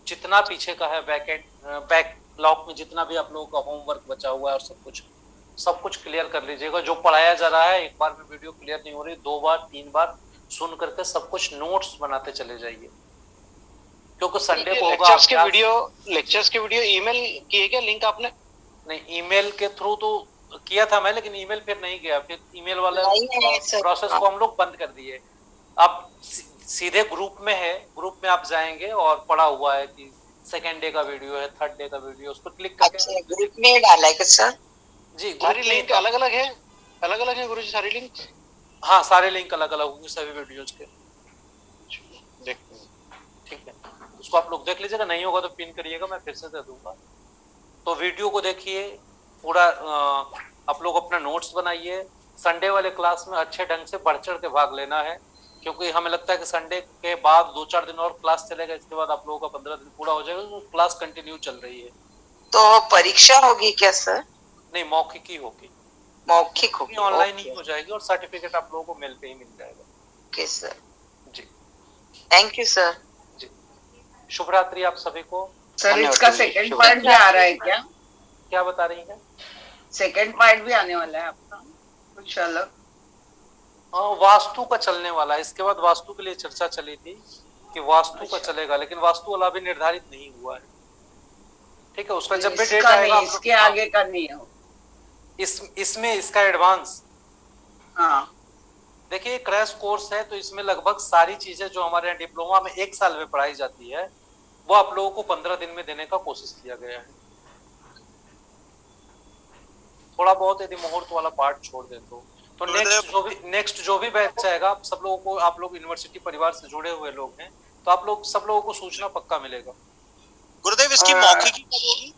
जितना पीछे का है बैकलॉग में जितना भी आप लोगों का होमवर्क बचा हुआ है और सब कुछ क्लियर कर लीजिएगा। जो पढ़ाया जा रहा है, एक बार में वीडियो क्लियर नहीं हो रही, 2 बार 3 बार सुन करके सब कुछ नोट्स बनाते चले जाइए, क्योंकि संडे को होगा लेक्चर्स के वीडियो ईमेल किए क्या लिंक आपने? नहीं, ईमेल के थ्रू तो किया था मैं, लेकिन ईमेल फिर नहीं गया। फिर ईमेल वाला प्रोसेस को हम लोग बंद कर दिए। अब सीधे ग्रुप में है, ग्रुप में आप जाएंगे और पड़ा हुआ है कि सेकेंड डे का वीडियो है, थर्ड डे का वीडियो, उस पर क्लिक करके। अच्छा, ग्रुप में डाला है सर? जी, सारी लिंक अलग अलग है गुरुजी, सारी लिंक? हाँ, सारे लिंक अलग अलग होंगे सभी वीडियोज के। ठीक है, उसको आप लोग देख लीजिएगा, नहीं होगा तो पिन करिएगा, मैं फिर से दे दूंगा। तो वीडियो को देखिए पूरा, आप लोग अपना नोट्स बनाइए। संडे वाले क्लास में अच्छे ढंग से बढ़ चढ़ के भाग लेना है, क्योंकि हमें लगता है कि संडे के बाद 2-4 दिन और क्लास चलेगा, इसके बाद आप लोगों का 15 दिन पूरा हो जाएगा। तो क्लास कंटिन्यू चल रही है। तो परीक्षा होगी क्या सर? नहीं, मौखिक ही होगी। मौखिक होगी, ऑनलाइन ही हो जाएगी और सर्टिफिकेट आप लोगों को मेल पे ही मिल जाएगा। ओके सर, जी थैंक यू सर। जी, शुभ रात्रि आप सभी को। सर इसका सेकंड पार्ट भी आ रहा है क्या? क्या बता रही हैं? सेकंड पार्ट भी आने वाला है आपका कुछ अलग? वास्तु का चलने वाला है। इसके बाद वास्तु के लिए चर्चा चली थी कि वास्तु का चलेगा, लेकिन वास्तु वाला अभी निर्धारित नहीं हुआ है। ठीक है, उसका जब भी डेट आएगा, इसके आगे का नहीं हो। इसमें इसका एडवांस, हाँ देखिए क्रैश कोर्स है, तो इसमें लगभग सारी चीजें जो हमारे यहाँ डिप्लोमा में 1 साल में पढ़ाई जाती है, वो आप लोगों को 15 दिन में देने का कोशिश किया गया है। थोड़ा बहुत यदि मुहूर्त वाला पार्ट छोड़ दे तो नेक्स्ट जो भी बैच आएगा, सब लोगों को, आप लोग यूनिवर्सिटी परिवार से जुड़े हुए लोग हैं, तो आप लोग सब लोगों को सूचना पक्का मिलेगा। गुरुदेव, इसकी मौखिकी कब होगी?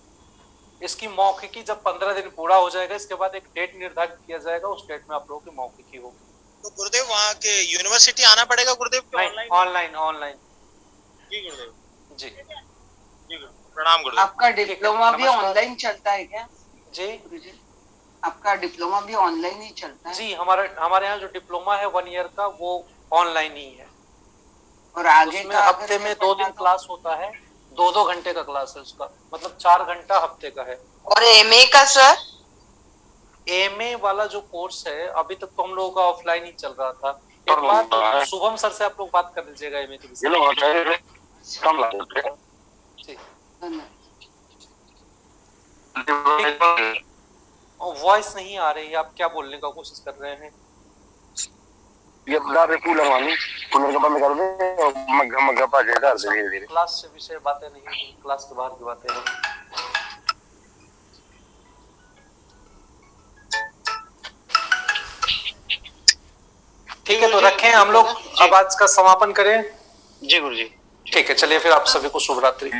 इसकी मौखिकी जब 15 दिन पूरा हो जाएगा, इसके बाद एक डेट निर्धारित किया जाएगा, उस डेट में आप लोगों की मौखिकी होगी। तो गुरुदेव वहाँ के यूनिवर्सिटी आना पड़ेगा गुरुदेव? ऑनलाइन। जी गुरुदेव। जी प्रणाम गुरुदेव। आपका डिप्लोमा भी ऑनलाइन चलता है क्या? जी, आपका डिप्लोमा भी ऑनलाइन ही चलता है? जी, हमारे यहाँ जो डिप्लोमा है 1 ईयर का, वो ऑनलाइन ही है। और आगे उसमें हफ्ते में 2 दिन क्लास होता है, 2-2 घंटे का क्लास है उसका, मतलब 4 घंटा हफ्ते का है। और एमए का सर? एमए वाला जो कोर्स है, अभी तक तो हम लोगों का ऑफलाइन ही चल रहा था। एक बार तो शुभम सर से आप लोग बात कर लीजिएगा एमए के विषय में। वॉइस नहीं आ रही है, आप क्या बोलने का कोशिश कर रहे हैं? ये कूलर का बंद कर दे और मग्गा पा जाएगा धीरे-धीरे। क्लास से विषय बातें नहीं, क्लास के बाहर की बातें हैं। ठीक है, तो रखें हम लोग, अब आज का समापन करें। जी गुरुजी। ठीक है, चलिए फिर आप सभी को शुभ रात्रि।